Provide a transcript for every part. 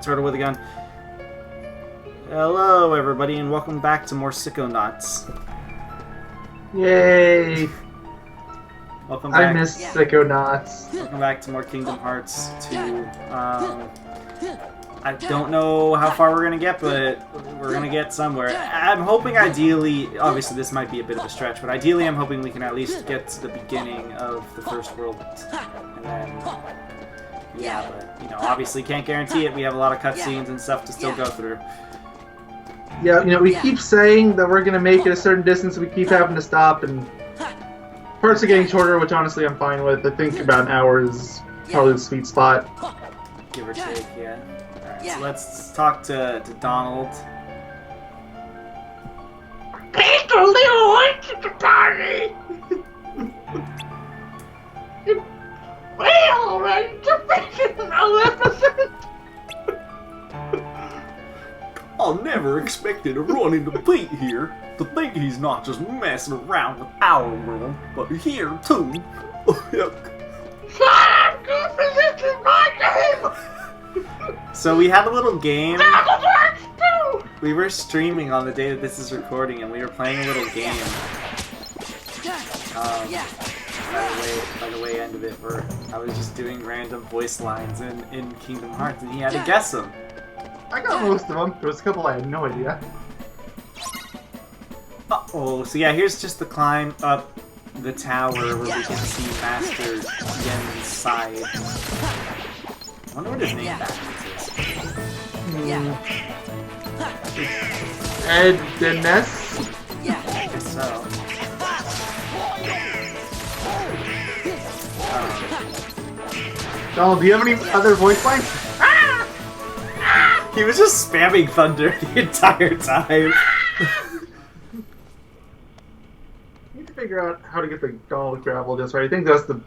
Turtle with a gun. Hello, everybody, and welcome back to more Psychonauts. Yay! Welcome back. I miss Psychonauts. Welcome back to more Kingdom Hearts 2. I don't know how far we're gonna get, but we're gonna get somewhere. I'm hoping, ideally, obviously this might be a bit of a stretch, but ideally I'm hoping we can at least get to the beginning of the first world, and then, yeah, but, you know, obviously can't guarantee it. We have a lot of cutscenes and stuff to still go through. Yeah, you know, we keep saying that we're gonna make it a certain distance, we keep having to stop, and parts are getting shorter, which honestly I'm fine with. I think about an hour is probably the sweet spot. Give or take, yeah. Alright, so let's talk to Donald. Peter Little went to the party! Well, right to finish Maleficent! I never expected to run into Pete here. To think he's not just messing around with our world, but here too. Shut up, Goofy, this is my game! So we had a little game. That works too! We were streaming on the day that this is recording, and we were playing a little game. By the way, end of it, where I was just doing random voice lines in Kingdom Hearts, and he had to guess them. I got most of them. There was a couple I had no idea. Uh-oh. So yeah, here's just the climb up the tower where we can see Master Yen's side. I wonder what his name backwards is. Ed Dennis? I guess so. Donald, do you have any other voice lines? He was just spamming thunder the entire time. Need to figure out how to get the Donald gravel just right. I think that's the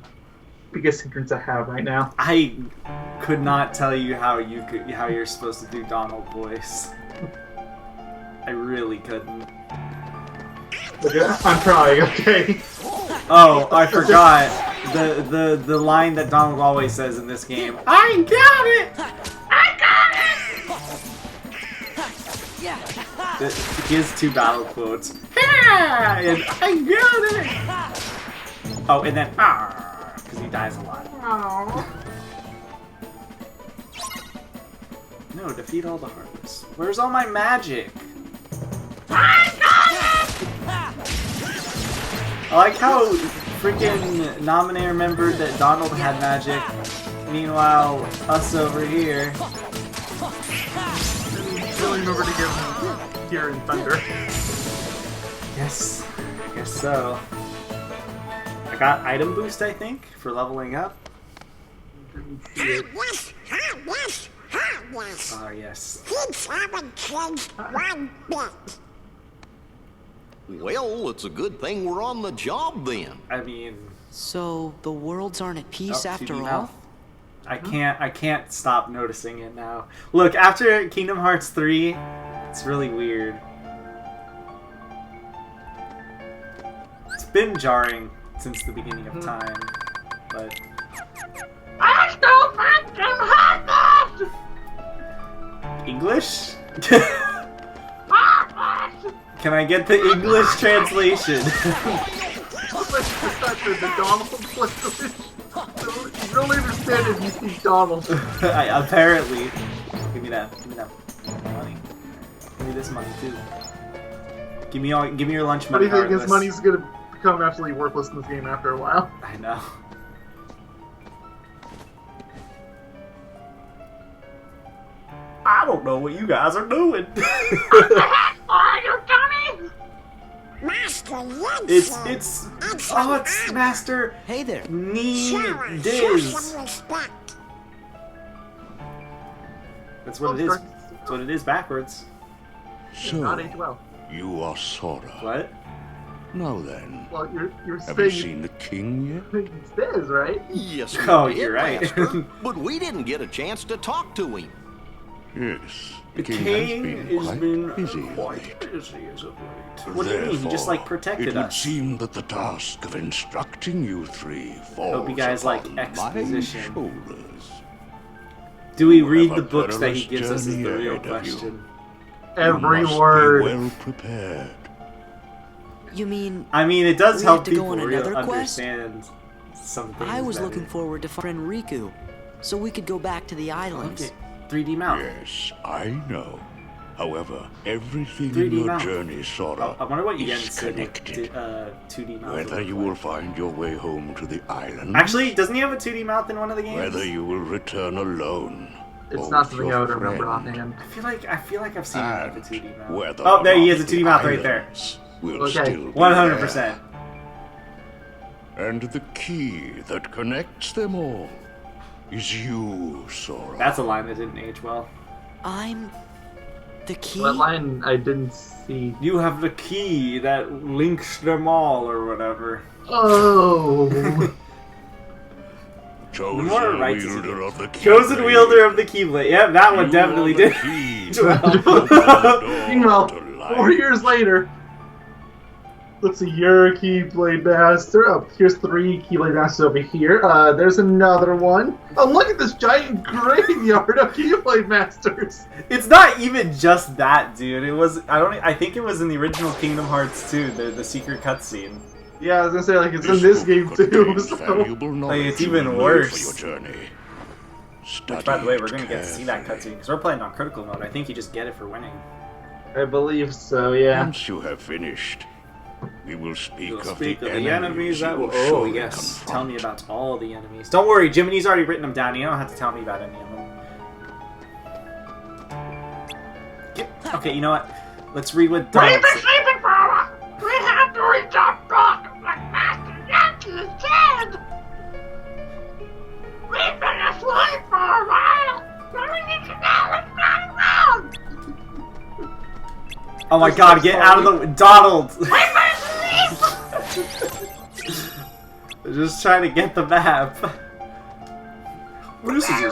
biggest hindrance I have right now. I could not tell you how you're supposed to do Donald voice. I really couldn't. Okay, I'm trying, okay? Oh, I forgot the line that Donald always says in this game. I got it! I got it! He has two battle quotes. Yeah, and I got it! Oh, and then because he dies a lot. Aww. No, defeat all the heartless. Where's all my magic? I got it! I like how freaking Nominator remembered that Donald had magic. Meanwhile, us over here. Really remember to give him Gear and Thunder. Yes, I guess so. I got item boost, I think, for leveling up. Oh, yes. Kids haven't changed one bit. Well, it's a good thing we're on the job then. I mean... So, the worlds aren't at peace after all? I can't stop noticing it now. Look, after Kingdom Hearts 3, it's really weird. It's been jarring since the beginning of time, but... I still think I'm English? Can I get the English translation? The Donald language. You don't understand if you speak Donald. Apparently. Give me that. Give me that money. Give me this money too. Give me your lunch money. What do you think his money's gonna become absolutely worthless in this game after a while? I know. I don't know what you guys are doing. Are you dummy? Master It's Master. Hey there. Show Diz. some respect. That's what it is. That's what it is backwards. So, Not age well. you are Sora. What? Now then, Well, you're have you saying seen the king yet? it's Diz, right? Yes, we Oh, did, you're right. Master, but we didn't get a chance to talk to him. Yes, The king has been quite busy of late. busy as of late. What do you mean? He just like protected it would us. seem that the task of instructing you three falls Hope you guys like upon my exposition. shoulders. Do we You read have the a books that he perilous gives us is the journey real ahead of you. question. Every You must word. Be well prepared. You mean I mean, it does we help have to go people on another quest? understand some things. I was better. looking forward to friend Riku, so we could go back to the islands. Okay, 3D mount. Yes, I know. However, everything 3D in your mount. journey, Sora, I wonder what is Yen said connected. 2D mount. Whether you will find your way home to the island, Actually, doesn't he have a 2D mount in one of the games? whether you will return alone, It's or not with something your I would remember friend, offhand. I feel like I've seen him have a and 2D mount. whether Oh, there he or is, a not 2D the mount right there. islands Will Okay. still be 100%. there. And the key that connects them all is you, Sora. That's a line that didn't age well. I'm the key. What line I didn't see? You have the key that links them all, or whatever. Oh. Chosen more rights is wielder of the key. Chosen wielder of the Keyblade. Yep, that one definitely did. Meanwhile, 4 years later, let's see, you're a Keyblade Master. Oh, here's 3 Keyblade Masters over here. There's another one. Oh, look at this giant graveyard of Keyblade Masters. It's not even just that, dude. It was I think it was in the original Kingdom Hearts 2, the secret cutscene. Yeah, I was gonna say, like, it's in this game too, so... Like, it's even worse. For your journey. Which, by the way, we're gonna get to see that cutscene because we're playing on critical mode. I think you just get it for winning. I believe so, yeah. Once you have finished, we will speak You'll of speak the of the enemies you that will will. Oh surely yes, confront. tell me about all the enemies. Don't worry, Jiminy's already written them down. You don't have to tell me about any of them. Okay, you know what? Let's read what Donald said. sleeping for a while. We have to reach our dock like Master Yankee said. We've been asleep for a while, but we need to know what's going on. Oh my God! Get out of the Donald. Just trying to get the map. This is a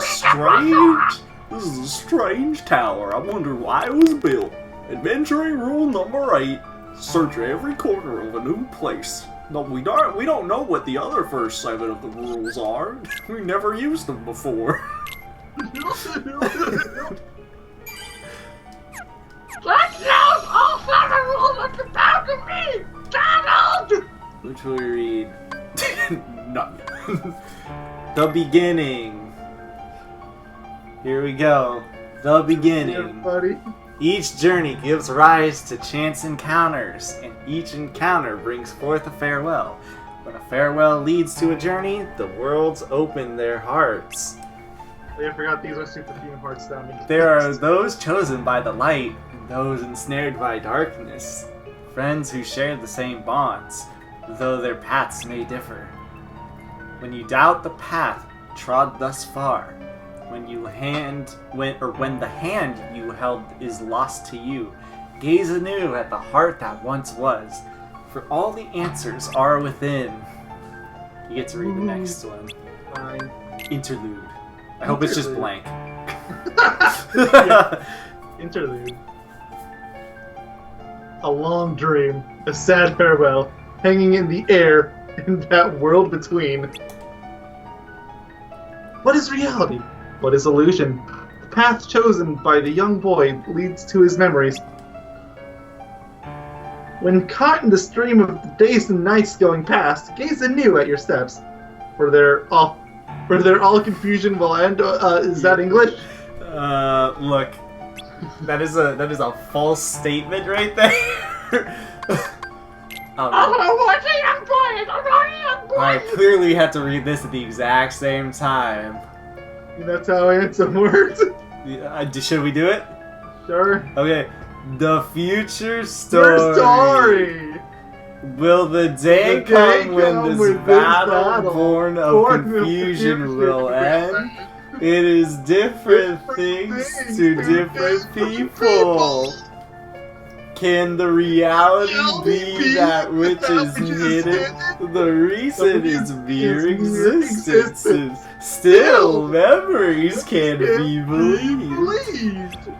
strange tower. I wonder why it was built. Adventuring rule number 8: search every corner of a new place. No, we don't know what the other first 7 of the rules are. We never used them before. Let's knows all 7 rules are about to me, Donald. Which will we read? None. The beginning. Here we go. The beginning. Everybody. Each journey gives rise to chance encounters, and each encounter brings forth a farewell. When a farewell leads to a journey, the worlds open their hearts. I forgot these are Super Kingdom Hearts sounding. There are those chosen by the light, and those ensnared by darkness. Friends who share the same bonds, though their paths may differ. When you doubt the path trod thus far, when the hand you held is lost to you, gaze anew at the heart that once was, for all the answers are within. You get to read the next one. Fine. Interlude. I hope it's just Interlude. blank. Interlude. A long dream, a sad farewell, hanging in the air in that world between. What is reality? What is illusion? The path chosen by the young boy leads to his memories. When caught in the stream of the days and nights going past, gaze anew at your steps, for they're all confusion will end. Is that English? Look, that is a false statement right there. What's a young boy? It's only a young boy. I clearly had to read this at the exact same time. That's how Ansem works. Should we do it? Sure. Okay. The future Your story. story. Will the day The day come when come this when this battle battle born of confusion will end? It is different things to different people. Can the reality be that which is hidden? The reason is mere existence. Still, memories can be believed.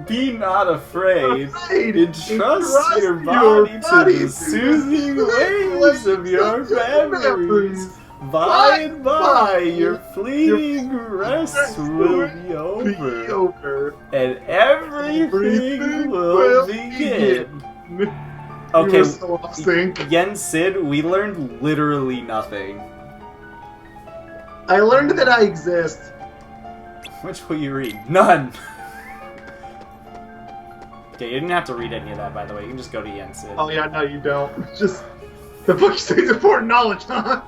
Be not afraid. Entrust your body to the soothing waves of your memories. By and by, your fleeting rest will be over, and everything will begin. Okay, So off sync. Yen Sid, we learned literally nothing. I learned that I exist. Which will you read? None! Okay, you didn't have to read any of that, by the way. You can just go to Yen Sid. Oh yeah, no, you don't. Just the book contains important knowledge, huh?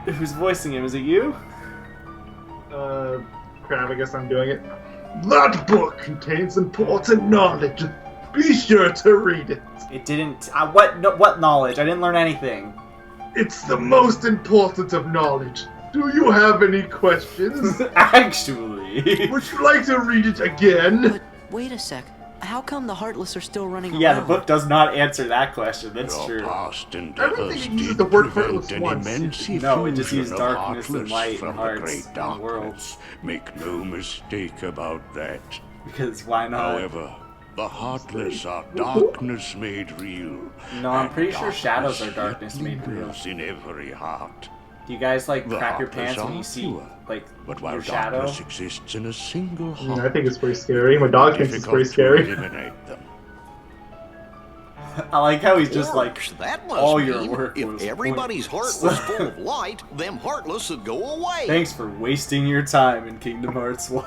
Who's voicing him? Is it you? Crap, I guess I'm doing it. That book contains important knowledge. Be sure to read it. It didn't. What knowledge? I didn't learn anything. It's the most important of knowledge. Do you have any questions? Actually. Would you like to read it again? But wait a sec. How come the Heartless are still running Yeah, the around? book does not answer that question. That's Your true. past I endeavors don't think it uses did the word prevent heartless an once. immense No, it just effusion used of darkness and heartless light and from hearts the great and darkness. worlds. Make no mistake about that. Because why not? However, the heartless are darkness made real. No, I'm and pretty sure shadows are yet darkness made real. lingers in every heart. Do you guys like The crap your heartless pants when are you see fewer, like But while your shadow? darkness exists in a single heart, I think it's pretty scary. My dog thinks it's pretty difficult to scary. eliminate them. I like how he's just like, Orcs, that must all your mean work if was everybody's heart pointless. was full of light, them heartless would go away. thanks for wasting your time in Kingdom Hearts 1.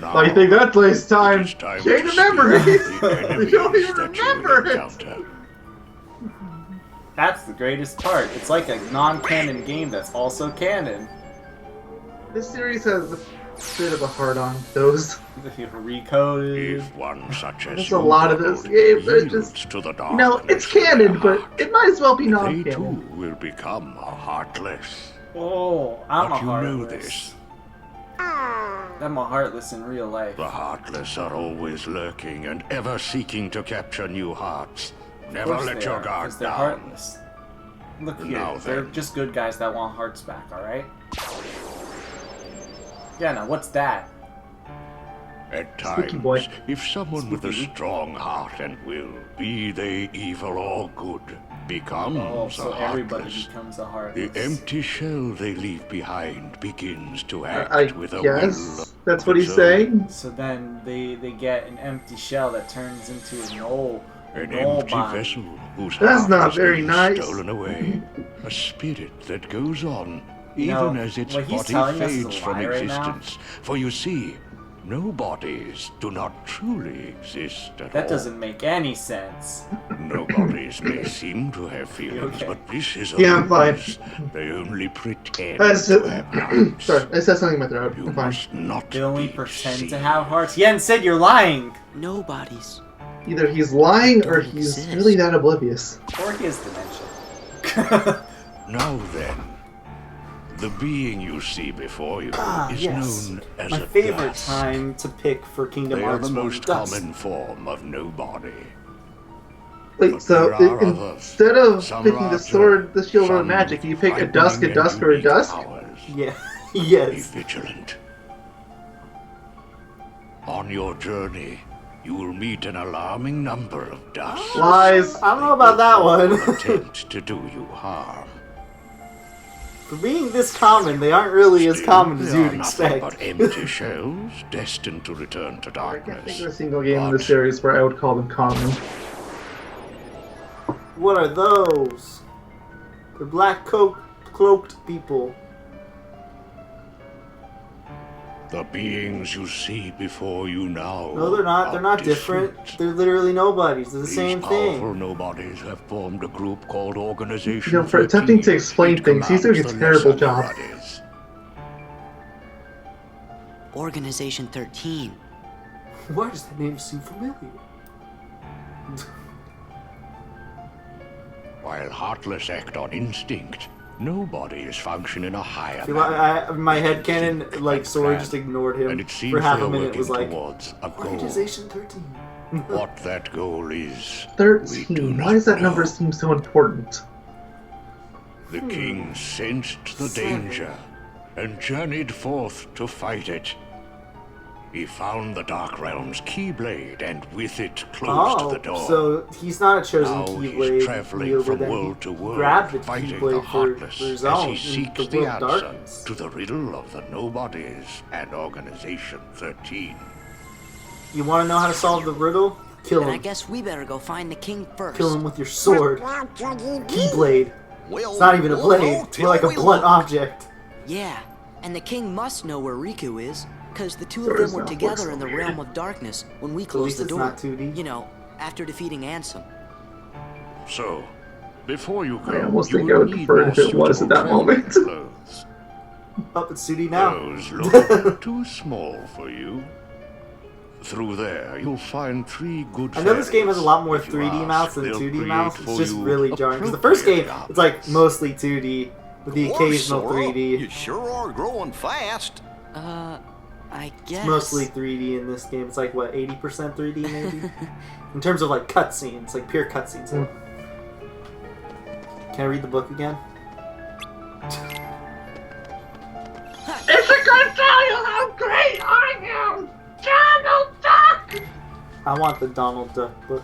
Now, I think that plays time. it is time Change to of memories. speak of the You don't enemies even that you will remember it. encounter. That's the greatest part. It's like a non-canon game that's also canon. This series has a bit of a hard-on those. Recoded. If one such as There's you a lot of those games that yields just, to the you know, it's darkness of canon, their but heart, it might as well be they non-canon. too will become heartless. Oh, I'm But a you know heartless. this. I'm a heartless in real life. The heartless are always lurking and ever seeking to capture new hearts. Never Of course let they your are, guard 'cause they're down. heartless. Look here, Now they're then. just good guys that want hearts back, alright? Yeah, now what's that? At Spooky times, boy. if someone with a Spooky. strong heart and will, be they evil or good, becomes Oh, a so everybody heartless, becomes a the heartless. empty shell they leave behind begins to act I with a will. guess that's what of he's its own. saying. So then they get an empty shell that turns into a knoll. An knoll empty bomb. vessel whose That's heart not has very been nice. stolen away. A spirit that goes on, You know, even as its what he's body telling us is a fades from lie right now. existence. For you see, no bodies do not truly exist at all. That doesn't make any sense. No bodies may seem to have feelings, Okay. but this is a Yeah, I'm fine. ruse. They only pretend That's to have hearts. Sorry, I said something in my throat. You I'm fine. must not They only be pretend to deceived. have hearts. Yen said you're lying! Nobodies. Either he's lying or Don't he's exist. really that oblivious. Or his dimension. Now then, the being you see before you is yes. known as My a favorite dust. time to pick for Kingdom They are Hearts the 1 most dust. common form of nobody. Wait, But so there are instead of Some picking the larger, sword, the shield, or the some magic, you pick a frightening dusk, and or a unique dusk? powers. Yeah. Be yes. vigilant. On your journey, you will meet an alarming number of dusts. Lies. I don't know about that one. Attempt to do you harm. For being this common, they aren't really as Still, common as they you'd are nothing expect. but empty shells destined to return to I can't darkness. think of a single game in the But series where I would call them common. What are those? They're black cloaked people. the beings you see before you now. No, they're not. are They're not different. They're literally nobodies. They're the These same powerful thing. nobodies have formed a group called Organization You know, for attempting to 13. explain It things, he's doing a commands the terrible lesser job. nobodies. Organization 13. Why does that name seem familiar? While heartless act on instinct, nobodies function in a higher See, manner. my headcanon, like, Sora Plan. just ignored him And it seems for half they a are minute. working Was like, towards a goal. Organization 13. What that goal is, we do 13. not Why does that know. number seem so important? The king sensed the danger and journeyed forth to fight it. He found the Dark Realm's Keyblade and with it closed the door. So he's not a chosen Now he's Keyblade traveling wielder, from then world he to world, grabbed the fighting the Keyblade heartless for his as own he in seeks the the World of answer Darkness. to the riddle of the Nobodies and Organization 13. You want to know how to solve the riddle? Kill Then I him. guess we better go find the king first. Kill him with your sword. Keyblade. Well, It's not even a we'll blade. go It's more like a till we blunt look. object. Yeah, and the king must know where Riku is, because the two of Sure them is were not together in the weird. realm of darkness when we least closed the it's door. not 2D. You know, after defeating Ansem. So, before you go, I almost you think I will would need prefer it more if it was at that suitable moment. clothes. Oh, it's 2D now. Those look too small for you. Through there, you'll find 3 good I know this game has a lot more If you 3D ask, mouse than they'll 2D create mouse. It's for just you really jarring. Because the first game, appropriate it's like options. mostly 2D with the Of course, occasional Sora. 3D. You sure are growing fast. I guess. Mostly 3D in this game. It's like, what, 80% 3D maybe? In terms of like cutscenes, like pure cutscenes. Can I read the book again? Is it gonna tell you how great I am? Donald Duck! I want the Donald Duck book.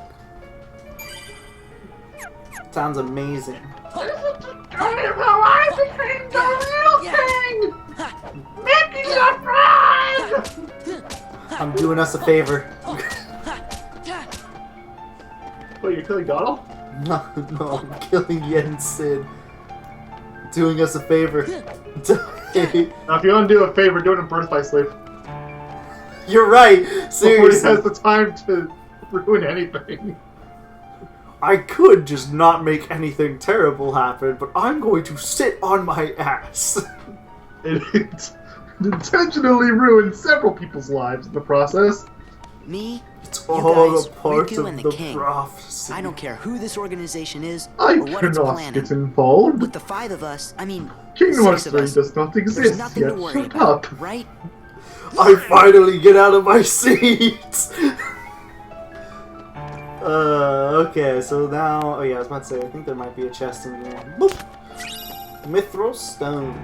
Sounds amazing. This is the story of how I became the real king! Mickey Surprise! I'm doing us a favor. Wait, you're killing Donald? No, I'm killing Jensen. Doing us a favor. Now, if you want to do a favor, do it in Birth by Sleep. You're right. Before he Seriously. has the time to ruin anything. I could just not make anything terrible happen, but I'm going to sit on my ass. It intentionally ruined several people's lives in the process. Me, It's you all guys, a part Riku, of and the the king. prophecy. I don't care who this organization is I or what it's cannot planning. get involved. With the 5 of us, I mean, Kingdom Hearts 6 of 3 us, does not there's exist nothing yet. to worry Shut about, up. right? I finally get out of my seat! Okay, so now... Oh yeah, I was about to say, I think there might be a chest in here. Boop! Mithril Stone.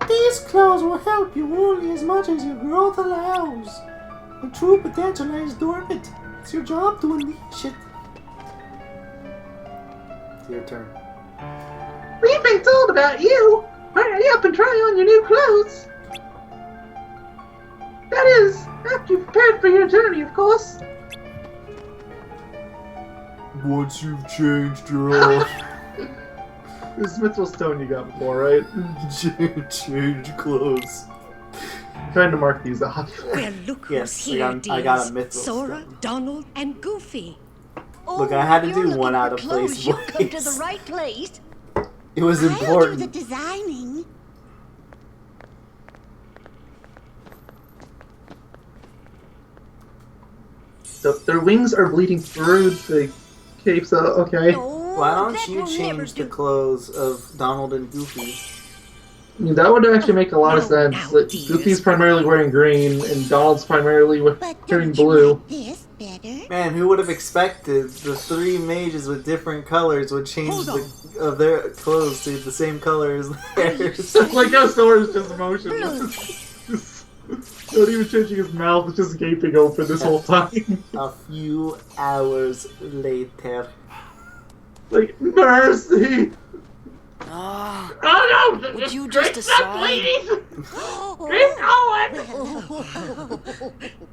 These clothes will help you only as much as your growth allows. Your true potential lies dormant. It's your job to unleash it. It's your turn. We've been told about you! Hurry up and try on your new clothes! That is, after you've prepared for your journey, of course. Once you've changed your own... This is Mithril Stone you got before, right? change clothes. I'm trying to mark these off. Well, look Yes, who's here, I dears. got a Mithril Sora, Stone. Donald, and Goofy. Look, I had to you're do looking one for out of clothes, place You've come to voice. the right place. It was I'll do the important. designing. So their wings are bleeding through the cape, so okay. No, Why don't that you will never change the do. clothes of Donald and Goofy? I mean, that would actually make a lot of No, sense. now, Like, dears. Goofy's primarily wearing green, and Donald's primarily But wearing don't you blue. like this better? Man, who would have expected the 3 mages with different colors would change of their clothes to the same color as theirs? It's like how Sora's just motionless. Not even changing his mouth, it's just gaping open this whole time. A few hours later. Like, mercy! Ah, Oh no! would you Drink just up, decide? ladies! Drink on!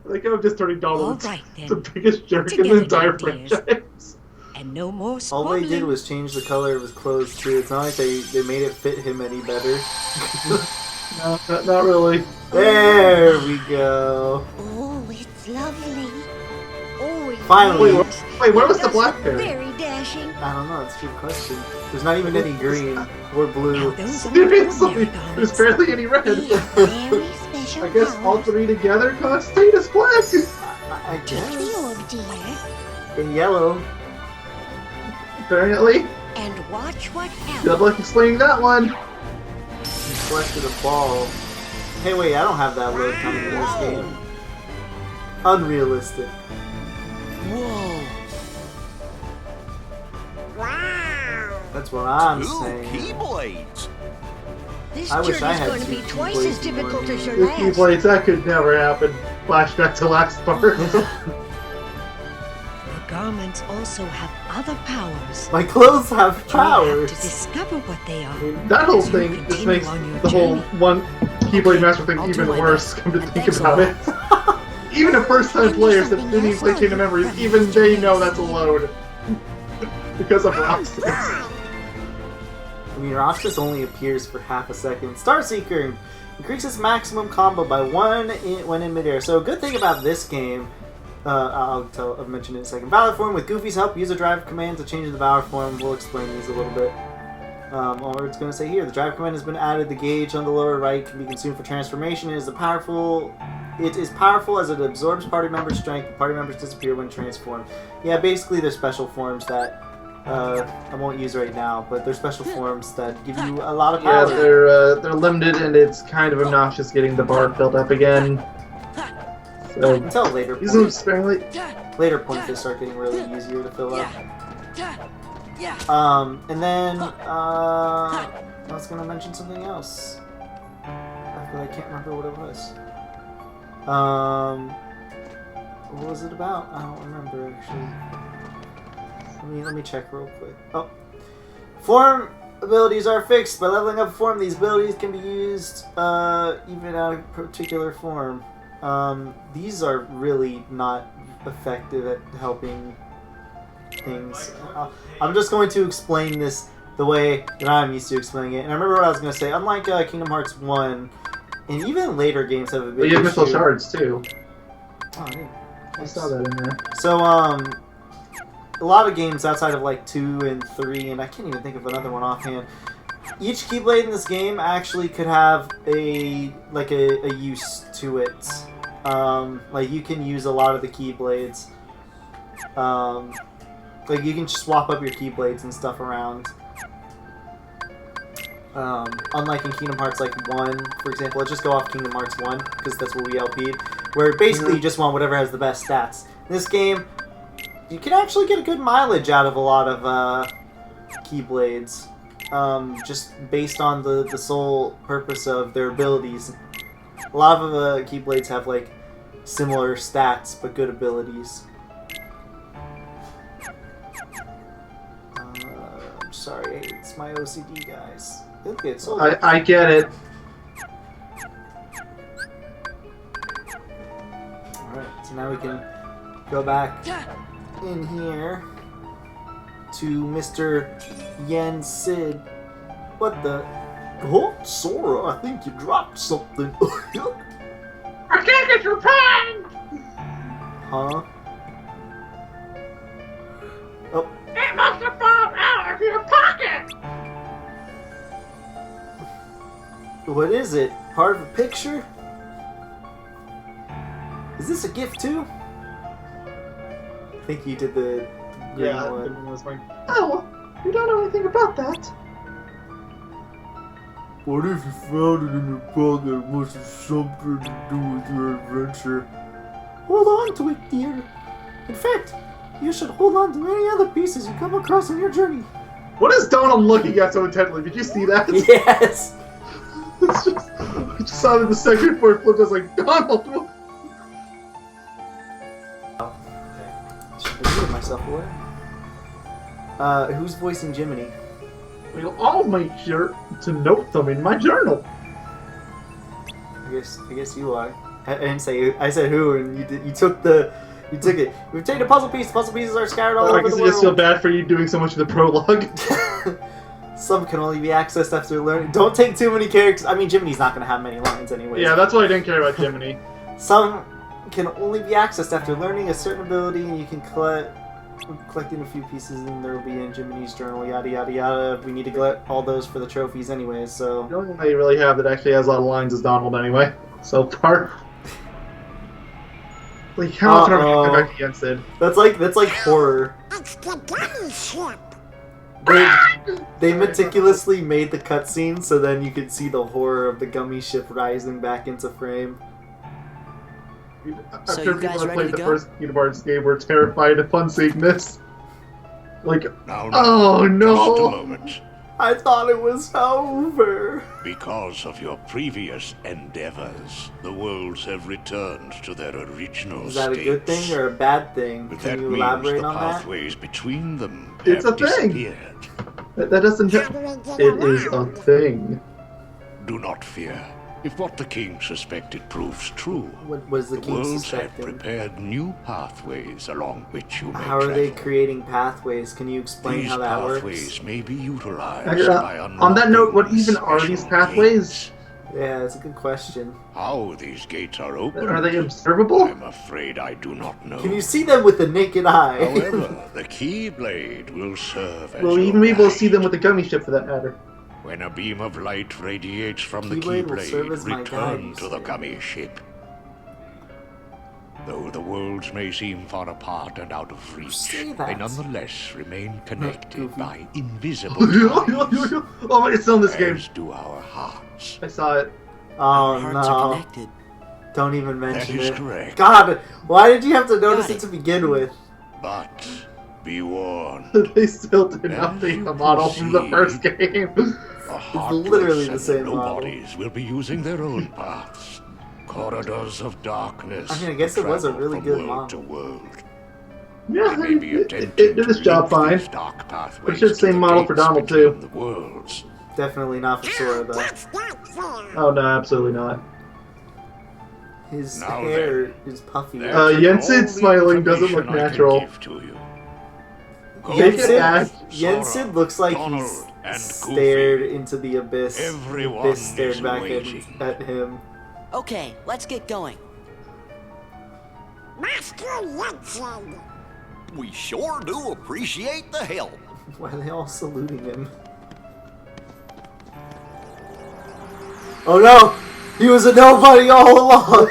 Like, I'm just turning Donald All right, into then. the biggest jerk in the Together, entire dears. franchise. And no more All squabbling. they did was change the color of his clothes too. It's not like they made it fit him any better. No, not really. There we go. Oh, it's lovely. Oh, it Finally. is. Wait, where was the That's blackberry? Very dashing. I don't know, that's a good question. There's not even any green or Now, blue. those are Seriously, ordinary there's garments. barely any red. They have very special I guess all powers. 3 together cause status black. I Take the guess. orb, dear, In yellow. Apparently. and watch what happens. Good luck explaining that one. You collected a ball. Hey, wait, I don't have that load coming in this game. Unrealistic. whoa. Wow. That's what I'm Ooh, saying. Keyblades. This I wish I journey's had going to be two twice keyblades as difficult as your The last. Keyblades, that could never happen. Flashback to last part. Your garments also have other powers. My clothes have You have to powers. discover what they are. That whole As you thing just continue makes on your the whole journey. one Keyblade Master thing I'll do even my worse, best. come to And think thanks a about it. Even the first-time players that something didn't even else play on Chain of your Memories, brain. even they know that's a load. Because of Roxas. I mean, Roxas only appears for half a second. Starseeker increases maximum combo by 1 when in midair. So a good thing about this game, I'll mention it in a second. Valor form with Goofy's help, use a drive command to change the Valor form. We'll explain these a little bit. Or it's going to say here, the drive command has been added. The gauge on the lower right can be consumed for transformation. It is powerful as it absorbs party members' strength. The party members disappear when transformed. Yeah, basically they're special forms that I won't use right now, but they're special forms that give you a lot of Yeah, power. they're limited, and it's kind of obnoxious getting the bar filled up again. So Until later use them points. sparingly. Later points they start getting really easier to fill up. And then I was gonna mention something else. But I can't remember what it was. What was it about? I don't remember actually. Let me check real quick. Oh, form abilities are fixed. By leveling up a form, these abilities can be used even out of a particular form. These are really not effective at helping things. I'm just going to explain this the way that I'm used to explaining it. And I remember what I was going to say. Unlike Kingdom Hearts 1, and even later games have a big But you have issue. missile shards too. Oh, I didn't. I saw that in there. So, a lot of games outside of like 2 and 3, and I can't even think of another one offhand. Each Keyblade in this game actually could have a use to it. Like you can use a lot of the Keyblades. Like you can swap up your Keyblades and stuff around. Unlike in Kingdom Hearts like 1, for example, let's just go off Kingdom Hearts 1 because that's what we LP'd, where basically you just want whatever has the best stats. In this game, you can actually get a good mileage out of a lot of Keyblades, just based on the sole purpose of their abilities. A lot of Keyblades have like similar stats but good abilities. I'm sorry, it's my OCD, guys. Look, it's so I get it. Alright, so now we can go back in here to Mr. Yen Sid. What the? Oh, Sora, I think you dropped something. I can't get your pen! Huh? Oh, It must have fallen out of your pocket! what is it? Part of a picture? Is this a gift too? I think you did the green Yeah, one. it was fine. Oh, you don't know anything about that. What if you found it in your pocket? It must have something to do with your adventure. Hold on to it, dear. In fact, you should hold on to any other pieces you come across on your journey. What is Donald looking at so intently? Did you see that? Yes! It's just, I just saw it in the second before it flipped. I was like, Donald. Should have given myself away. Who's voicing Jiminy? I'll make sure to note them in my journal. I guess you are. I didn't say. I said who, and you took it. We've taken a puzzle piece. The puzzle pieces are scattered all I over guess the I world. just feel bad for you doing so much of the prologue. Some can only be accessed after learning. Don't take too many characters. I mean, Jiminy's not going to have many lines anyways. Yeah, that's why I didn't care about Jiminy. Some can only be accessed after learning a certain ability, and you can collecting a few pieces, and there will be in Jiminy's journal, yada yada yada. We need to collect all those for the trophies anyways, so... The only one they really have that actually has a lot of lines is Donald anyway, so far. Like, how often are we going back against it? That's like horror. It's the gummy ship. They meticulously made the cutscene so then you could see the horror of the gummy ship rising back into frame. I'm So sure you people guys that ready played to the go? first Kingdom Hearts game were terrified upon seeing this. Like, Now, oh just a no! moment. I thought it was over. Because of your previous endeavors, the worlds have returned to their original Is that a states. good thing or a bad thing? But Can that you means elaborate the on that? pathways between them It's have a thing. disappeared. That doesn't. It is a thing. Do not fear. If what the king suspected proves true, What was the the king worlds have suspecting? prepared new pathways along which you may How are they travel. creating pathways? Can you explain These how that pathways works? may be utilized by On that note, what unlocking even are these special pathways? gates. Yeah, that's a good question. How these gates are opened, Are they observable? I'm afraid I do not know. Can you see them with the naked eye? However, the Keyblade will serve as Will we your even be able to see guide. them with the gummy ship for that matter? When a beam of light radiates from the Keyblade will serve as Keyblade, my return guide, to the sir. gummy ship. Though the worlds may seem far apart and out of reach, Say they that. nonetheless remain connected Goofy. by invisible ties, Oh my, it's still in this game. as do our hearts. I saw it. Oh Our hearts are no. connected. Don't even mention is it. correct. God, why did you have to notice Got it to begin with? But be warned, They still did not make the model from the first game. the heartless literally the and same model. nobodies will be using their own paths. Corridors of darkness. I mean, I guess to it was a travel really from good world to model. world. Yeah, They may be it attempting did its to job link fine. these dark pathways But it should to same the model for gates Donald, between too. the worlds. Definitely not for Sora, though. That's not fair. Oh no, absolutely not. His Now hair then, is puffy. That's Jensen all the smiling doesn't look information I can natural. give to you. Go Make it back. Jensen looks like Donald, he's and stared into the abyss. Everyone The abyss stared is back waiting. at him. Okay, let's get going. Master Jensen. We sure do appreciate the help. Why are they all saluting him? Oh no! He was a nobody all along!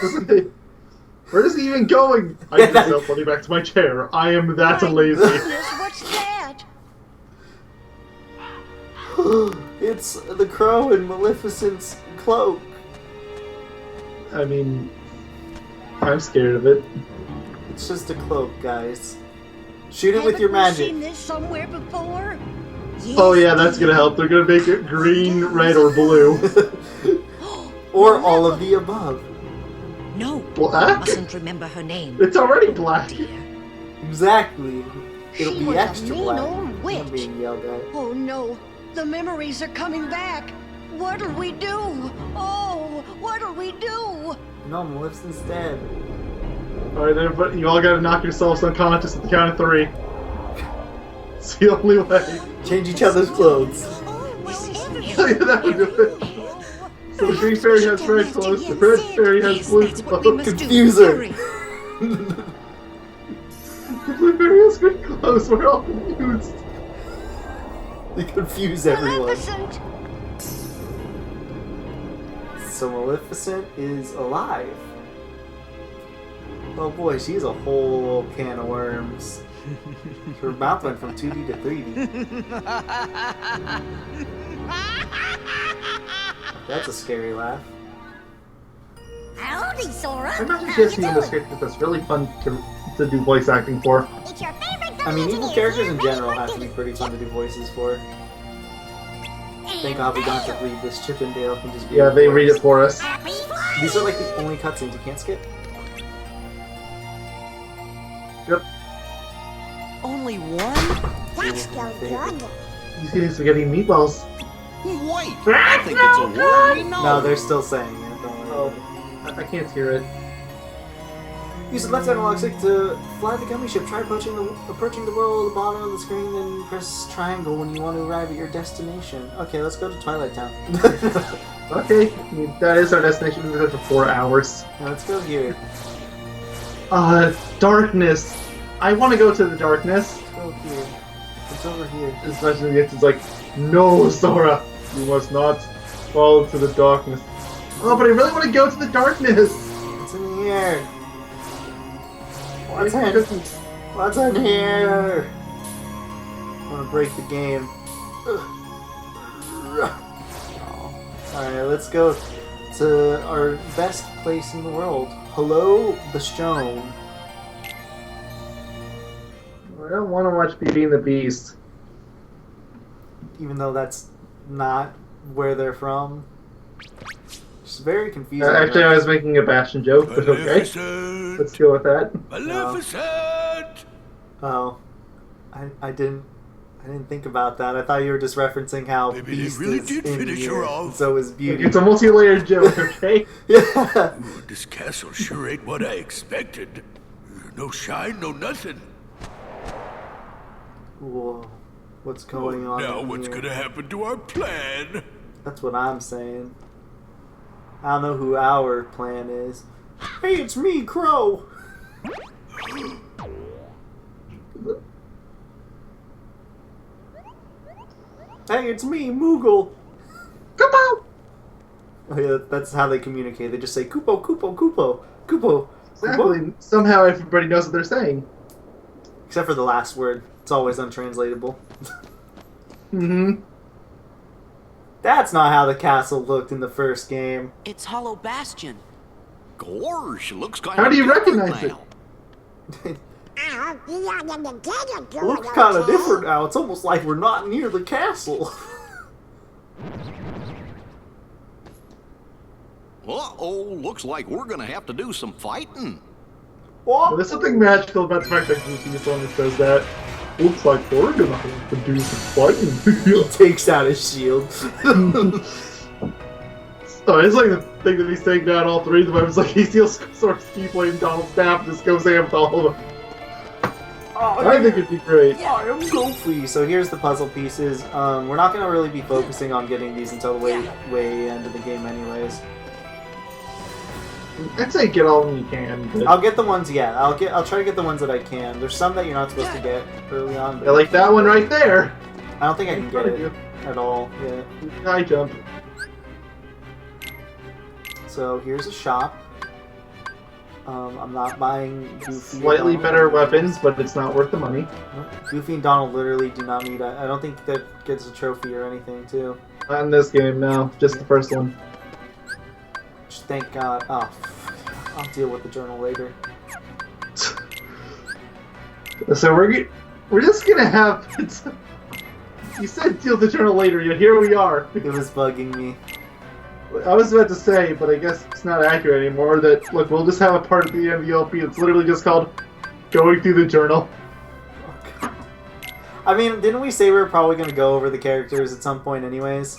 Where is he even going? I get myself running back to my chair. I am that lazy. Goodness, what's that? It's the Crow and Maleficent's cloak. I mean, I'm scared of it. It's just a cloak, guys. Shoot it with your Haven't we magic. seen this somewhere before? Oh yeah, that's gonna help. They're gonna make it green, red, or blue. Or all of the above. No, Black? mustn't remember her name. It's already black. Exactly. It'll She be was a extra mean black. old I'm witch. being yelled at. Oh no, the memories are coming back. What'll we do? Oh, what'll we do? No, Maleficent's dead. Alright, everybody, you all gotta knock yourselves unconscious at the count of 3. It's the only way. Change each other's clothes. That would do it. So the green fairy has red clothes, the red fairy has blue That's what we clothes. must do. Confuser. Hurry. The blue fairy has green clothes, we're all confused. They confuse everyone. Maleficent! So Maleficent is alive. Oh boy, she's a whole can of worms. Her mouth went from 2D to 3D. That's a scary laugh. Howdy, Sora. I imagine she has some of this character that's really fun to do voice acting for. It's your favorite I mean, evil characters in general have to be pretty fun to do voices for. Thank God we don't have to read this. Chip and Dale can just be. Yeah, they read it for us. Happy These are like the only cutscenes you can't skip. Yep. Only one? That's no good. He's getting spaghetti and meatballs. Wait, I think it's a word we know. No, they're still saying it. Don't worry. Oh, I can't hear it. Use the left analog stick to fly the gummy ship. Try approaching the world at the bottom of the screen, then press triangle when you want to arrive at your destination. Okay, let's go to Twilight Town. Okay, that is our destination. We've been there for 4 hours. Now let's go here. Darkness. I want to go to the darkness. Let's go here. It's over here. Especially if it's like, no, Sora, you must not fall into the darkness. Oh, but I really want to go to the darkness. It's in the air. What's Where's in? the- What's in here? I want to break the game. Alright, let's go to our best place in the world. Hello, the Stone. I don't want to watch Beauty and the Beast. Even though that's not where they're from. It's very confusing. Actually, I was making a Bastion joke, but okay. Let's go with that. Maleficent! Oh, I didn't think about that. I thought you were just referencing how Maybe Beast they really is did in finish here, her and off. so is Beauty. It's a multi-layered joke, okay? Yeah. Ooh, this castle sure ain't what I expected. No shine, no nothing. Whoa, what's going on? Now in what's here? gonna happen to our plan? That's what I'm saying. I don't know who our plan is. Hey, it's me, Crow. Hey, it's me, Moogle. Come on! Oh, yeah, that's how they communicate. They just say Koopo, Koopo, Koopo, Koopo. Exactly. Koopo. Somehow everybody knows what they're saying. Except for the last word. It's always untranslatable. Mm-hmm. That's not how the castle looked in the first game. It's Hollow Bastion. Gorsh, looks kind How of do you different recognize it? now. It looks kind of different now. It's almost like we're not near the castle. Uh-oh, looks like we're gonna have to do some fighting. What? There's something magical about the fact that Goofy is the one that says that. Looks like we're gonna have to do some fighting. He takes out his shield. Oh, it's like the thing that he's taking down all three of them. It's like he steals Source Keyblade and Donald Snap and just goes ham with all of them. Oh, I think it'd be great. I am Goofy. So here's the puzzle pieces. We're not going to really be focusing on getting these until the way end of the game anyways. I'd say get all of them you can. But I'll get the ones, yeah. I'll try to get the ones that I can. There's some that you're not supposed to get early on. But yeah, like that one right there. I don't think I can In get front of it at all. Yeah. High jump. So here's a shop. I'm not buying Goofy. Slightly and Donald. better weapons, but it's not worth the money. Goofy and Donald literally do not need. I don't think that gets a trophy or anything too. Not in this game, no. Just the first one. Just thank God. Oh, I'll deal with the journal later. So we're just gonna have. You said deal with the journal later, yet here we are. It was bugging me. I was about to say, but I guess it's not accurate anymore, that, look, we'll just have a part at the end of the LP that's literally just called Going Through the Journal. I mean, didn't we say we were probably going to go over the characters at some point anyways?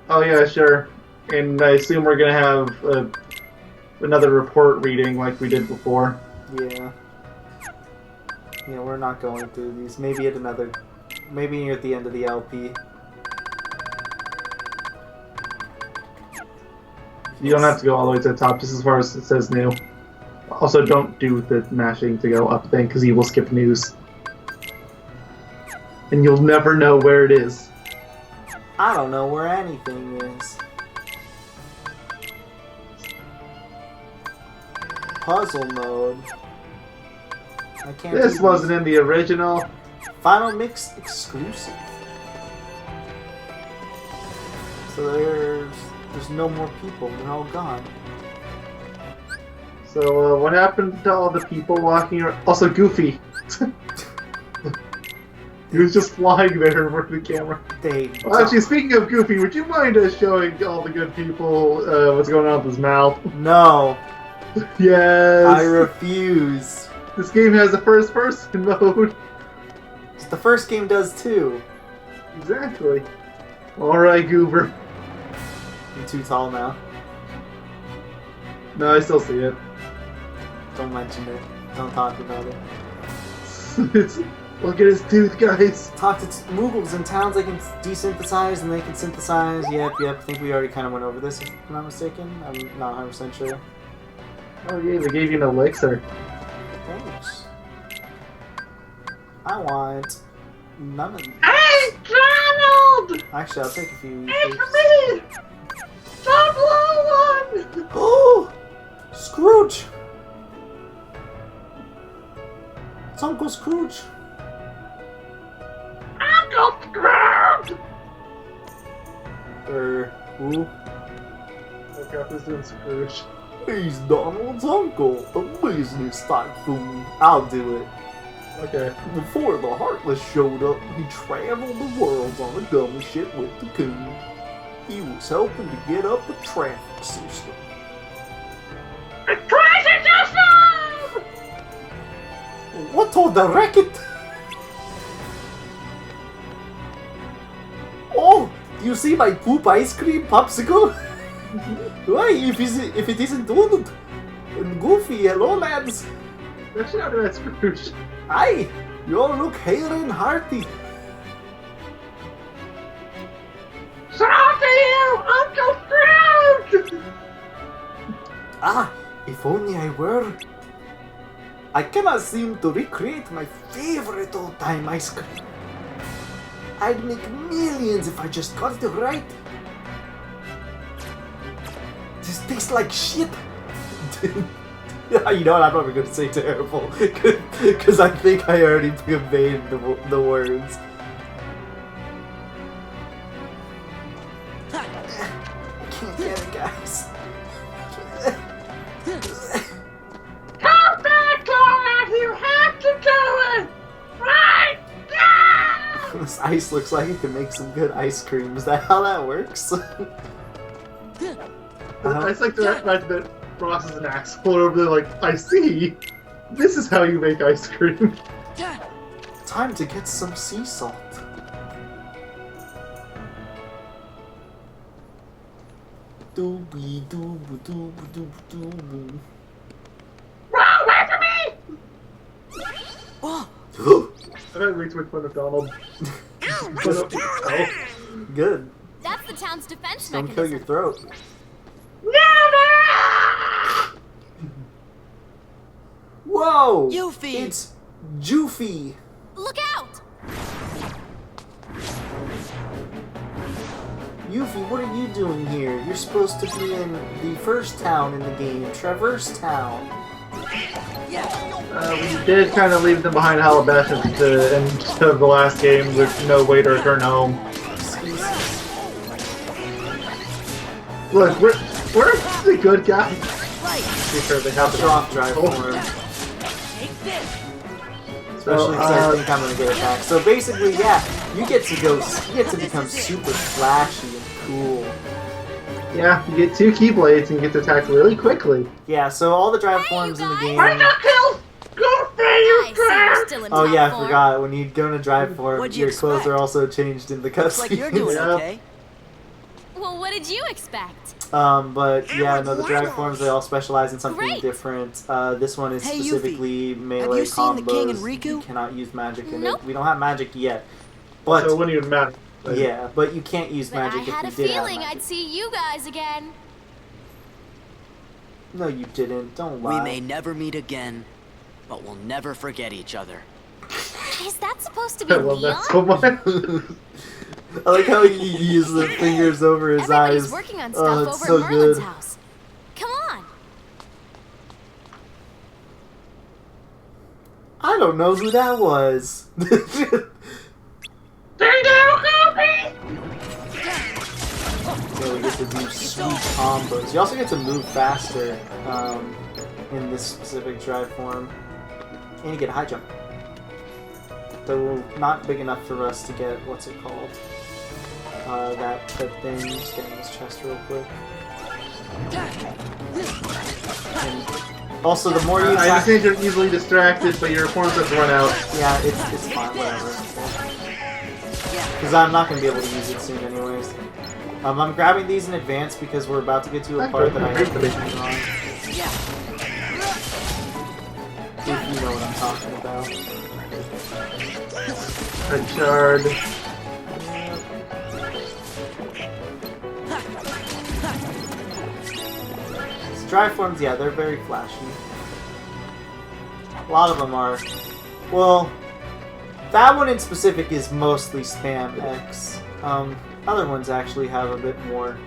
Oh yeah, sure. And I assume we're going to have another report reading like we did before. Yeah. Yeah, we're not going through these. Maybe at the end of the LP. You don't have to go all the way to the top, just as far as it says new. Also, don't do the mashing to go up thing, because you will skip news. And you'll never know where it is. I don't know where anything is. Puzzle mode. I can't. This do wasn't in the original. Final Mix exclusive. So there's no more people. They're all gone. So, what happened to all the people walking around? Also, Goofy. He was just flying there for the camera. Well, actually, speaking of Goofy, would you mind showing all the good people what's going on with his mouth? No. Yes. I refuse. This game has a first-person mode. The first game does too. Exactly. Alright, Goober. I'm too tall now. No, I still see it. Don't mention it. Don't talk about it. Look at his tooth, guys. Talk to Moogles in towns they can desynthesize and they can synthesize. Yep. I think we already kind of went over this, if I'm not mistaken. I'm not 100% sure. Oh yeah, they gave you an elixir. Thanks. I want none of them. Hey, Donald! Actually, I'll take a few. It's me! Double 01! Oh! Scrooge! It's Uncle Scrooge. Uncle Scrooge! Who? Oh crap, this is Scrooge. He's Donald's uncle, a business tycoon. I'll do it. Okay. Before the Heartless showed up, he traveled the world on a dummy ship with the coon. He was helping to get up the traffic system. The traffic system! What all the racket? Oh, do you see my poop ice cream popsicle? Why, if it isn't Donald and Goofy, hello lads. Actually, not that Scrooge. Aye, you all look hale and hearty. So to you, Uncle Scrooge! Ah, if only I were. I cannot seem to recreate my favorite old-time ice cream. I'd make millions if I just got it right. This tastes like shit. You know what? I'm not even going to say terrible, because I think I already conveyed the words. I can't get it, guys. Come back, Laura! You have to do it! Right now! This ice looks like it can make some good ice cream. Is that how that works? It's like the fact that Ross is an asshole over there, like, I see. This is how you make ice cream. Time to get some sea salt. Doobie doob doob doob doob. Run away from me! Oh, I don't reach with McDonald. Good. That's the town's defense Don't mechanism. kill your throat. Never! Whoa! Yuffie! It's Joofy. Look out! Yuffie, what are you doing here? You're supposed to be in the first town in the game, Traverse Town. We did kind of leave them behind Halabash at the end of the last game with no way to return home. Look, we're the good guys. Be sure they have the Off drive for him. Especially because I think I'm gonna get attacked. So basically, yeah, you get to become super flashy and cool. Yeah, you get 2 Keyblades and you get to attack really quickly. Yeah, so all the drive forms in the game. I just killed Goofy, you I see you're still in Oh top yeah, I form. forgot. When you go to drive form, What'd you your clothes expect? are also changed in the looks like you're doing cutscenes. okay. Well, what did you expect? But yeah, no, the drive forms, they all specialize in something Great. different. This one is Hey, Yuffie, specifically melee have you seen the King and combos. Riku? You cannot use magic in Nope. it. We don't have magic yet. But So it wouldn't even matter. yeah, but you can't use But magic I if had you a did have feeling magic. I'd see you guys again. No, you didn't. Don't lie. We may never meet again, but we'll never forget each other. Is that supposed to be I love Leon? that so much. I like how he uses the fingers over his Everybody's eyes. working on Oh, stuff it's over so at Merlin's good. house. Come on. I don't know who that was. Ding dong, Goofy! So we get to do sweet combos. You also get to move faster in this specific drive form. And you get a high jump. Though not big enough for us to get, what's it called? That thing. Just getting this chest real quick. And also, the more you I attack... understand you're easily distracted, but your opponents have run out. Yeah, it's fine, whatever. Because I'm not going to be able to use it soon anyways. I'm grabbing these in advance because we're about to get to a part that I have to be on. If you know what I'm talking about. A shard. These drive forms, yeah, they're very flashy. A lot of them are. Well, that one in specific is mostly spam X. Other ones actually have a bit more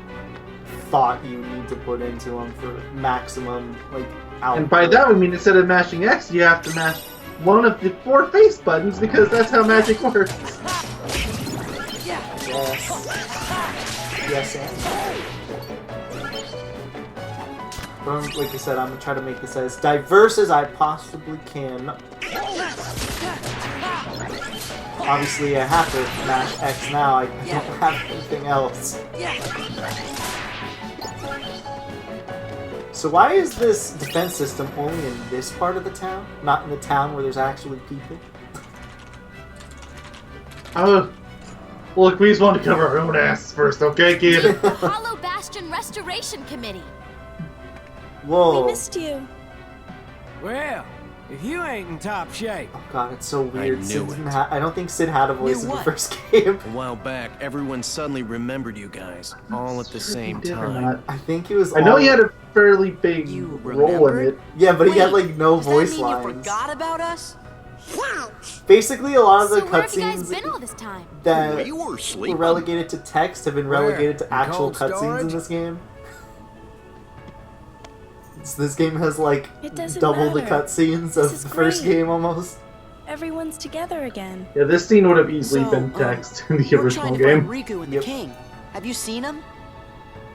thought you need to put into them for maximum, like, output. And by that we mean instead of mashing X, you have to mash one of the 4 face buttons because that's how magic works. Yes. Yes, and. But like I said, I'm gonna try to make this as diverse as I possibly can. Obviously, I have to mash X now. I don't have anything else. So why is this defense system only in this part of the town? Not in the town where there's actually people? Look, we just want to cover our own asses first, okay, kid? The Hollow Bastion Restoration Committee. Whoa. We missed you. Well, if you ain't in top shape. Oh god, it's so weird. I knew Sid it. didn't I don't think Sid had a voice in the what? first game. A while back, everyone suddenly remembered you guys, all at the same Did or time. not. I think he was. I know all- he had a fairly big You role in remembered? it. Yeah, but he had Wait, like no does voice that mean lines. you forgot about us? Basically, a lot of the So where have you guys cutscenes been all this time? that We were were sleeping. relegated to text have been Where? relegated to In actual cold cutscenes in storage? this game. So this game has like It doesn't double the matter. cutscenes This of is the first great. game almost. Everyone's together again. Yeah, this scene would have easily So, been text in the We're original trying to game. find Riku and Yep. the King. Have you seen him?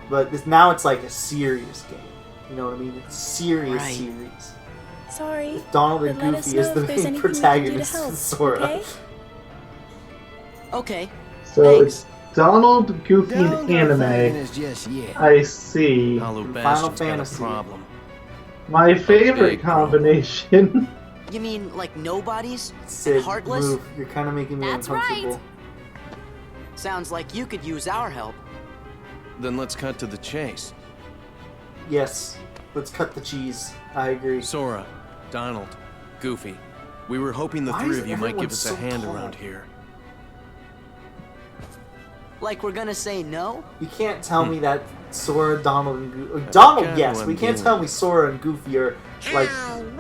But now it's like a serious game. You know what I mean? It's serious Right. series. Sorry. Donald and But let us Goofy know is the if there's main anything we can do to protagonist help, in Sora. okay? Okay. So Thanks. it's Donald, Goofy, Don't and go anime. thanking us just yet. I see. Hollow Final Bastion's got a Fantasy. problem. My favorite big problem. combination. You mean like nobodies? Sid, And heartless? move. You're kind of making me That's uncomfortable. right. Sounds like you could use our help. Then let's cut to the chase. Yes, let's cut the cheese. I agree. Sora, Donald, Goofy. We were hoping the Why three is of you might everyone give us so a hand tall? around here. Like we're gonna say no? You can't tell me that Sora, Donald, and Goofy. Donald, kinda yes. what We I'm can't doing. tell me Sora and Goofy are like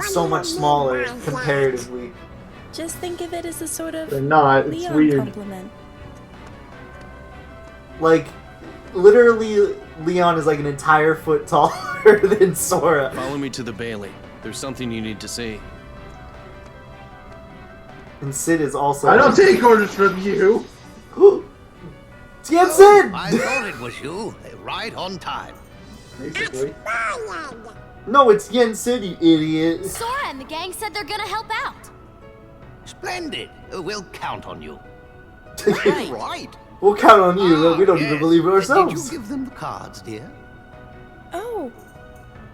so much smaller comparatively. Just think of it as a sort of They're not. It's Leon weird. compliment. Like, literally, Leon is like an entire foot taller than Sora. Follow me to the Bailey. There's something you need to see. And Sid is also. I don't take orders from you. Tien Sid! I thought it was you. Right on time. Basically. No, it's Yen Sid, you idiot. Sora and the gang said they're gonna help out. Splendid. We'll count on you. Right. Right. We'll count on you. We don't yes. even believe it Did ourselves. you give them the cards, dear? Oh,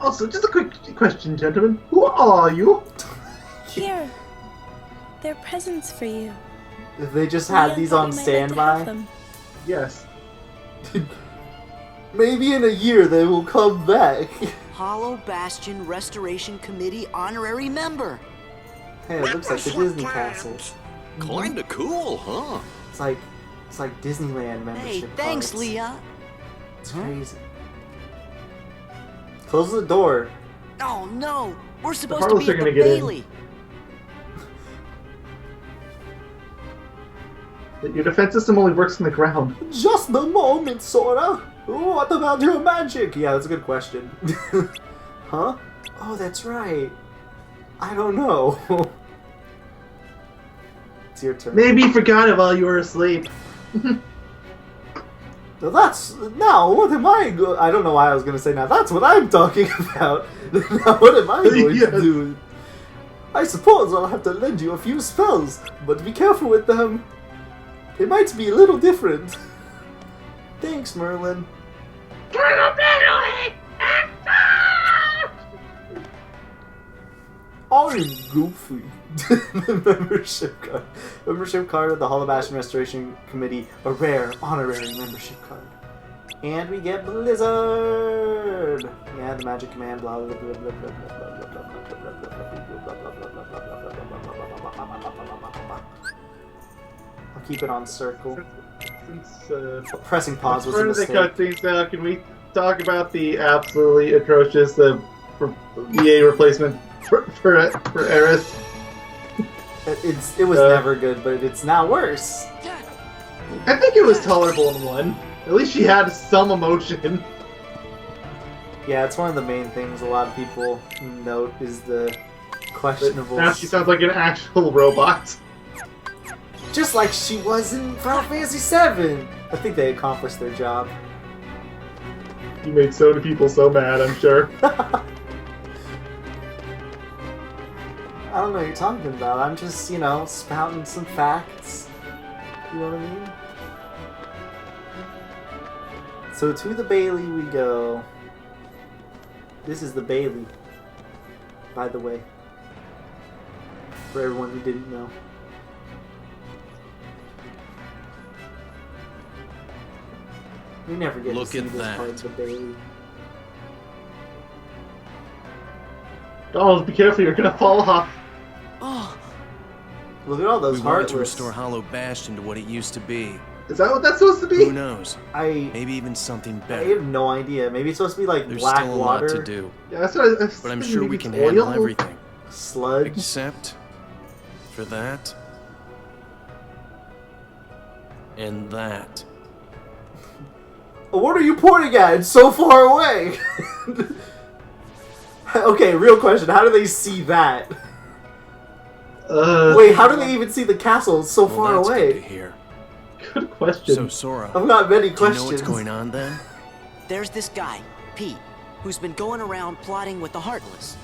Also, just a quick question, gentlemen. Who are you? here. They're presents for you. If they just had Leon these thought on you might like to have standby, them. Yes. maybe in a year they will come back. Hollow Bastion Restoration Committee honorary member. Hey, it looks like the Disney castle. Kinda cool, huh? It's like Disneyland Hey, membership. thanks, cards. Leah. It's crazy. Close the door. Oh no, we're supposed to Carlos be are at the gonna get in. Bailey. Your defense system only works on the ground. Just a moment, Sora. What about your magic? Yeah, that's a good question. Huh? Oh, that's right. I don't know. It's your turn. Maybe you forgot it while you were asleep. Now what am I I don't know why I was gonna say now. That's what I'm talking about. Now what am I going Yes. to do? I suppose I'll have to lend you a few spells, but be careful with them. They might be a little different. Thanks, Merlin. I'm Goofy. The membership card. Membership card of the Hollow Bastion Restoration Committee. A rare honorary membership card. And we get Blizzard! Yeah, the magic command, blah blah blah blah blah blah blah blah. I'll keep it on circle. Since Pressing pause was a part of the mistake. cutscenes now, can we talk about the absolutely atrocious EA replacement for Aerith? It was never good, but it's now worse. I think it was tolerable in one. At least she had some emotion. Yeah, it's one of the main things a lot of people note is the questionable. Now she sounds like an actual robot. Just like she was in Final Fantasy VII. I think they accomplished their job. You made so many people so mad, I'm sure. I don't know what you're talking about. I'm just, spouting some facts. You know what I mean? So to the Bailey we go. This is the Bailey, by the way. For everyone who didn't know. We never get Look to see at this that. part of the Bailey. Oh, be careful, you're gonna fall off. Oh, Look at all those We wanted heartless. to restore Hollow Bastion to what it used to be. Is that what that's supposed to be? Who knows? I Maybe even something have better. no idea. Maybe it's supposed to be like There's black still a water, lot to do, Yeah, that's what I but I'm maybe sure we it's can oil? handle everything. sludge. Except for that. And that. What are you pointing at? It's so far away. Okay, real question. How do they see that? Wait, how do they even see the castle? It's so Well, far that's away. good to hear. Good question. So, Sora, I've got many do you questions. know what's going on then? there's this guy, Pete, who's been going around plotting with the Heartless.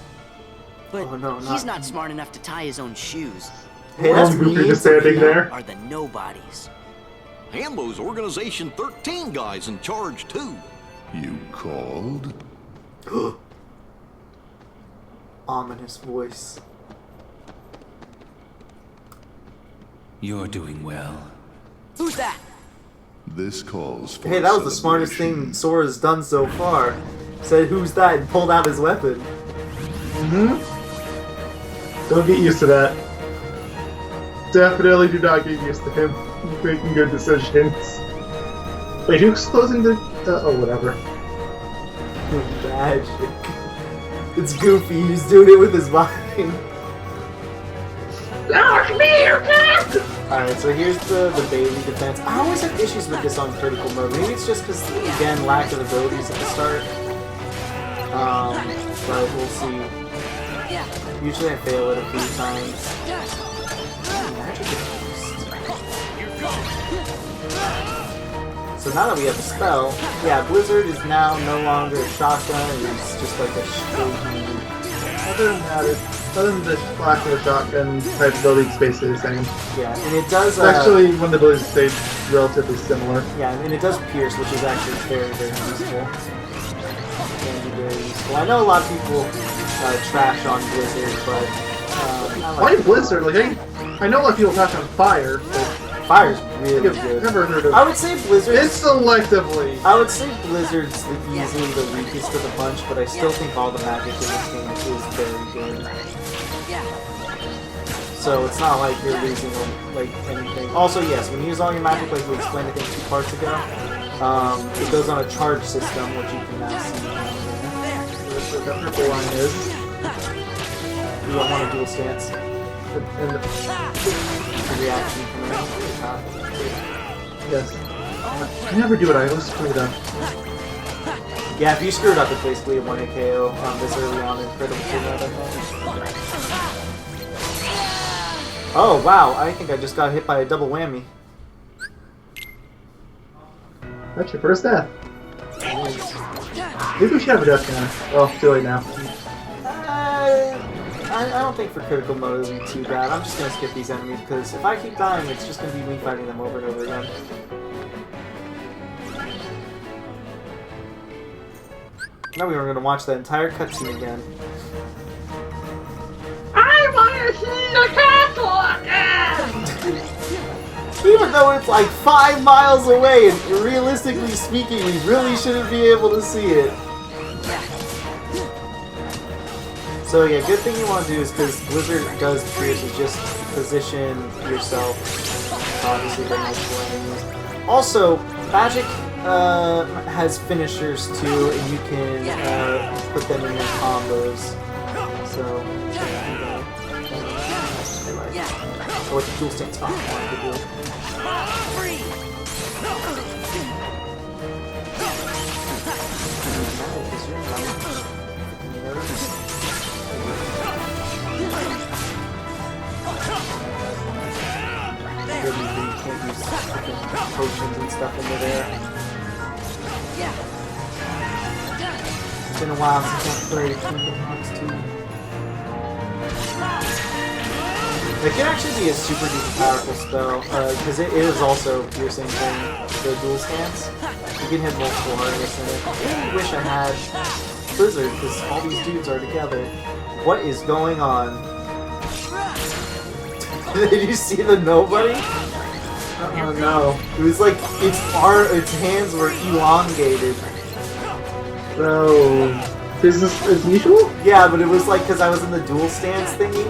But Oh, no, he's not- not smart enough to tie his own shoes. Hey, that's Goofy mean just to standing me. there. Are the nobodies. Hambo's Organization 13 guys in charge, too. You called? Ominous voice. You're doing well. Who's that? This calls for Hey, that was the smartest thing Sora's done so far. Said, "Who's that?" and pulled out his weapon. Don't get used to that. Definitely do not get used to him making good decisions. Wait, who's closing the... oh, whatever. Magic. It's Goofy. He's doing it with his mind. Now it's me, you cat! Alright, so here's the Bailey defense. I always have issues with this on critical mode. Maybe it's just because, again, lack of abilities at the start. But we'll see. Usually I fail it a few times. Magic is- So now that we have a spell, yeah, Blizzard is now no longer a shotgun, it's just like a straight. Other than the flash of the shotgun type ability, it's basically the same. Yeah, and it does. Actually, one of the abilities stayed relatively similar. Yeah, and it does pierce, which is actually very, very useful. Can be very useful. I know a lot of people trash on Blizzard, but I Why like Blizzard? Like, I know a lot of people trash on Fire, but Fire's really I've good. never heard of I would say Blizzard. It's selectively. I would say Blizzard's easily the weakest of the bunch, but I still think all the magic in this game is very good. So it's not like you're losing like anything. Also, yes, when you use all your magic, like we explained I think 2 parts ago, it goes on a charge system, which you can now see. What the purple line is. You don't want a dual stance. And The reaction from the top. yes. I never do it, I always screw it up. Yeah, if you screw it up, it's basically a 1-hit KO this early on in critical mode, I think. Oh, wow, I think I just got hit by a double whammy. That's your first death. Maybe we should have a death now. Well, too late now. I don't think for critical mode it'll be too bad. I'm just gonna skip these enemies because if I keep dying, it's just gonna be me fighting them over and over again. Now we were gonna watch that entire cutscene again. I want to see the castle again! Even though it's like 5 miles away, and realistically speaking, we really shouldn't be able to see it. So yeah, good thing you want to do is because Blizzard does pierce is just position yourself. Obviously, they're multiple enemies. Also, Magic has finishers too, and you can put them in your combos. So, oh, with the dual stance. Oh, I wanted to do it. Really, you can't use freaking potions and stuff into there. It's been a while since I've played Kingdom Hearts 2. It can actually be a super duper powerful spell, because it is also piercing thing, the dual stance. You can hit multiple hardness in it. I really wish I had Blizzard, because all these dudes are together. What is going on? Did you see the nobody? Oh no. It was like, its hands were elongated. So, business as usual? Yeah, but it was like, because I was in the dual stance thingy,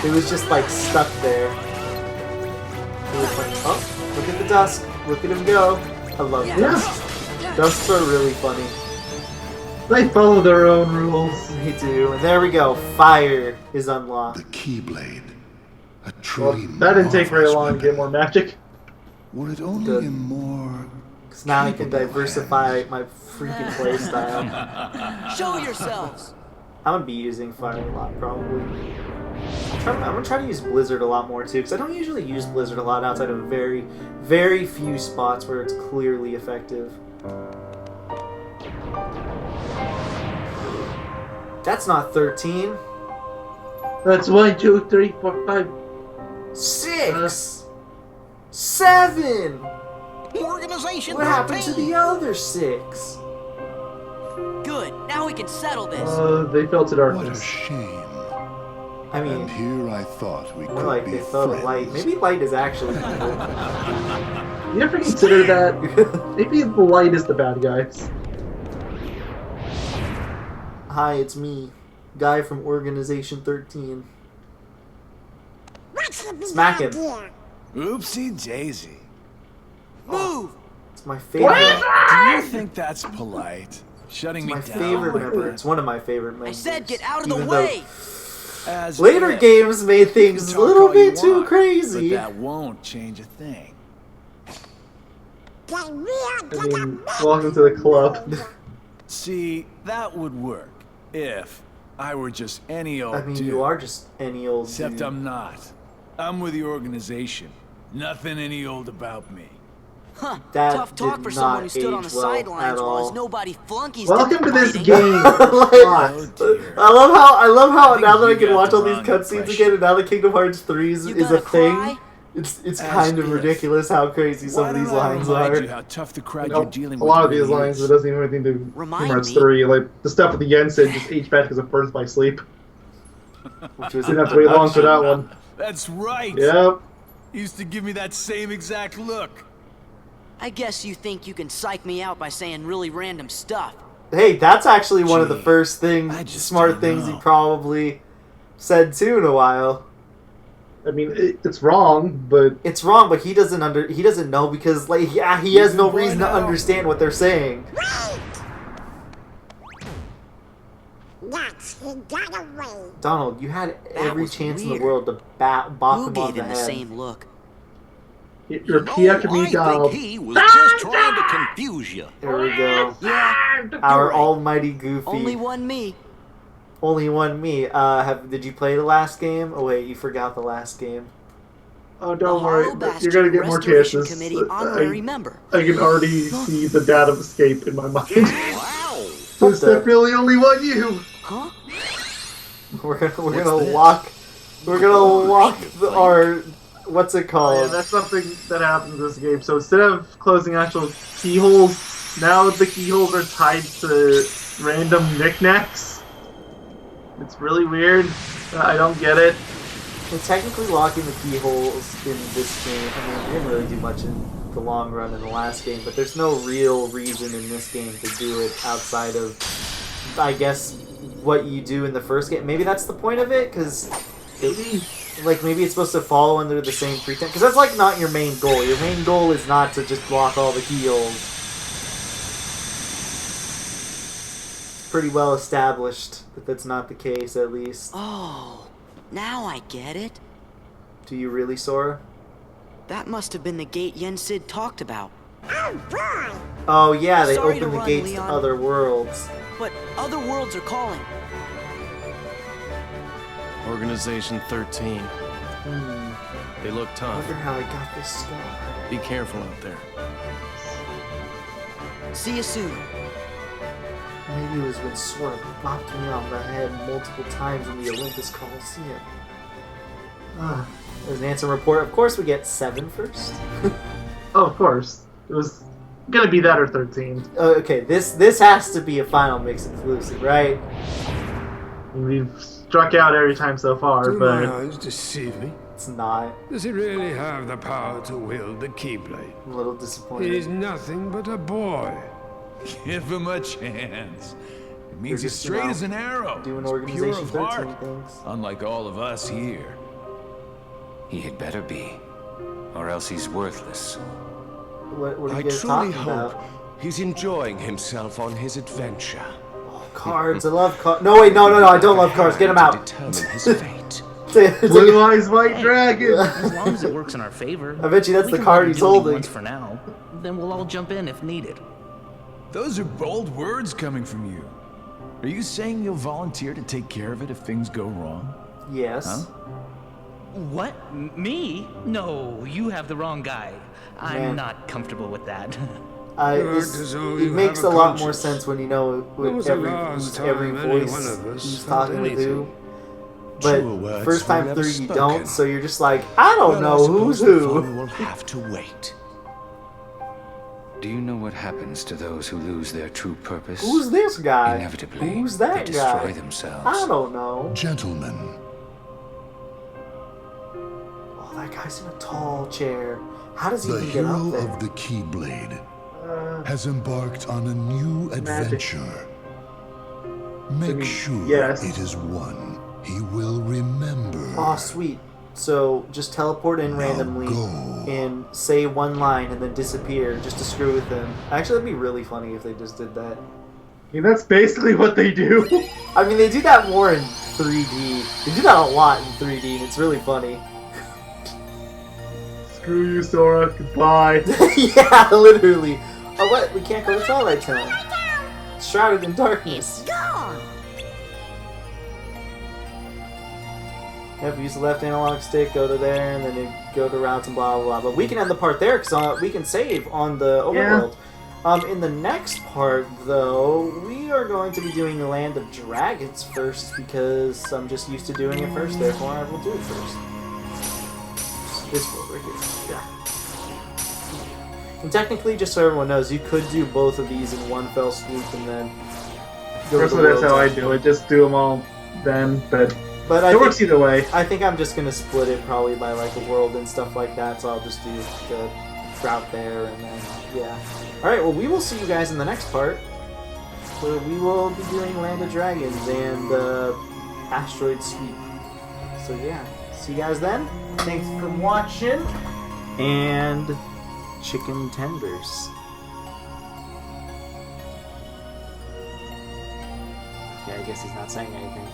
it was just like stuck there. It was like, oh, look at the dusk, look at him go. I love dusks. Dusks are really funny. They follow their own rules. They do. And there we go, fire is unlocked. The Keyblade. A Well, truly that didn't take very long to marvelous get more magic. weapon. Were it only a more... Because now I can diversify my freaking playstyle. Show yourselves! I'm gonna be using fire a lot, probably. I'm gonna try to use Blizzard a lot more too, because I don't usually use Blizzard a lot outside of very, very few spots where it's clearly effective. That's not 13. That's 1, 2, 3, 4, 5. 6! 7! Organization What happened to the other 6? Good, now we can settle this. They fell to What a darkness. shame. I mean, And here I thought we more could like be they felt friends. light. Maybe light is actually evil. You ever consider that? Maybe the light is the bad guys. Hi, it's me. Guy from Organization 13. Smack him. Oopsie daisy. Move! It's my favorite. Do you think that's polite? Shutting me My down favorite like member. that? It's one of my favorite members. I said get out of the Even way! As Later if. games made You can things a talk little all you bit too want, crazy. But that won't change a thing. I mean, welcome to the club. See, that would work if I were just any old I mean, dude. you are just any old Except dude. I'm not. I'm with the organization. Nothing any old about me. Huh, That tough talk did for someone not who stood on the age well sidelines at while his all. nobody flunkies Welcome did to the this fighting. game. Oh dear. I love how think now that I you can got watch the all these wrong cutscenes impression. again, and now that Kingdom Hearts 3 is You a gonna thing, cry? it's As kind of if. ridiculous how crazy some Why of these don't I lines remind are. you how tough the crowd You you're know, dealing a with lot of really these lines, is. it doesn't even have anything to do with Remind Kingdom Hearts me. 3. Like, the stuff at the end said just age back because of birth by sleep. Which was Didn't have to wait long for that one. That's right. Yep. Used to give me that same exact look. I guess you think you can psych me out by saying really random stuff. Hey, that's actually one of the Gee, first things, I just smart don't things know. he probably said too in a while. I mean, it's wrong, but It's wrong, but he doesn't know because like yeah, he has no reason to understand what they're saying. Yes, he got away. Donald, you had every was chance in weird. the world to bop Who him gave on the him the head. same look? repeat after me, I Donald. think he was just trying to confuse you. There we go. Yeah, Our right. almighty Goofy. only one me. Only one me. Did you play the last game? Oh wait, you forgot the last game. Oh, don't worry. Hollow You're gonna Bastion get more Restoration chances. Committee honorary member. I can already see the data escape in my mind. Wow. Who's definitely only one you? Huh? We're gonna lock our what's it Oh, called? yeah, that's something that happens in this game. So instead of closing actual keyholes, now the keyholes are tied to random knickknacks. It's really weird. I don't get it. Well, technically locking the keyholes in this game, I mean, we didn't really do much in the long run in the last game, but there's no real reason in this game to do it outside of, I guess, what you do in the first game. Maybe that's the point of it, because maybe it's supposed to follow under the same pretense, because that's like not your main goal. Your main goal is not to just block all the keyholes. It's pretty well established that that's not the case, at least. Oh, now I get it. Do you really, Sora? That must have been the gate Yen Sid talked about. Oh yeah, they Sorry to open the run, gates Leon. to other worlds. But other worlds are calling. Organization 13. They look I tough. wonder how I got this scar. Be careful out there. See you soon. Maybe it was when Sora bopped me on the head multiple times in the Olympus Coliseum. There's an answer report. Of course, we get 7 first. Oh, of course. It was gonna be that or 13. Okay, this has to be a final mix exclusive, right? We've struck out every time so far, Do but my eyes deceive me? It's not. Does he really have the power to wield the Keyblade? I'm a little disappointed. He's nothing but a boy. Give him a chance. It means They're he's just, straight as an arrow. doing He's Organization pure of 13 heart. things. Unlike all of us here. He had better be, or else he's worthless. What are I you guys truly talking hope about? he's enjoying himself on his adventure. Cards, I love cards. No, wait, no, I don't love cards. Get him out. Determine his fate. Blue Eyes White Dragon! As long as it works in our favor. I bet you that's we the can card let him he's do what he holding. wants for now. Then we'll all jump in if needed. Those are bold words coming from you. Are you saying you'll volunteer to take care of it if things go wrong? Yes. Huh? What? Me? No, you have the wrong guy. I'm Man. not comfortable with that. It makes a lot more sense when you know who's every voice who's talking with who. But first time through you don't, so you're just like, I don't know who's who. We'll have to wait. Do you know what happens to those who lose their true purpose? Who's this guy? Inevitably, Who's that they destroy guy? themselves. I don't know. Gentlemen, Oh, that guy's in a tall chair. How does he the even get hero up there? of the Keyblade has embarked on a new adventure. Make sure yes. it is one he will remember. Oh, sweet. So just teleport in randomly and say one line and then disappear just to screw with them. Actually, that'd be really funny if they just did that. I mean, that's basically what they do. I mean, they do that more in 3D. They do that a lot in 3D, and it's really funny. Screw you, Sora. Goodbye. Yeah, literally. Oh, what? We can't go to Twilight Town. It's shrouded in darkness. Gone. Yep, use the left analog stick, go to there, and then you go to routes and blah, blah, blah. But we can end the part there, because we can save on the overworld. In the next part, though, we are going to be doing the Land of Dragons first, because I'm just used to doing it first, therefore I will do it first. This world right here. Yeah. And technically, just so everyone knows, you could do both of these in one fell swoop and then go to the That's how I worlds. do it. Just do them all then, but I it works either way. I think I'm just gonna split it probably by like a world and stuff like that. So I'll just do the route there and then yeah. All right. Well, we will see you guys in the next part, where we will be doing Land of Dragons and Asteroid Sweep. So yeah, see you guys then. Thanks for watching and chicken tenders. Yeah, I guess he's not saying anything.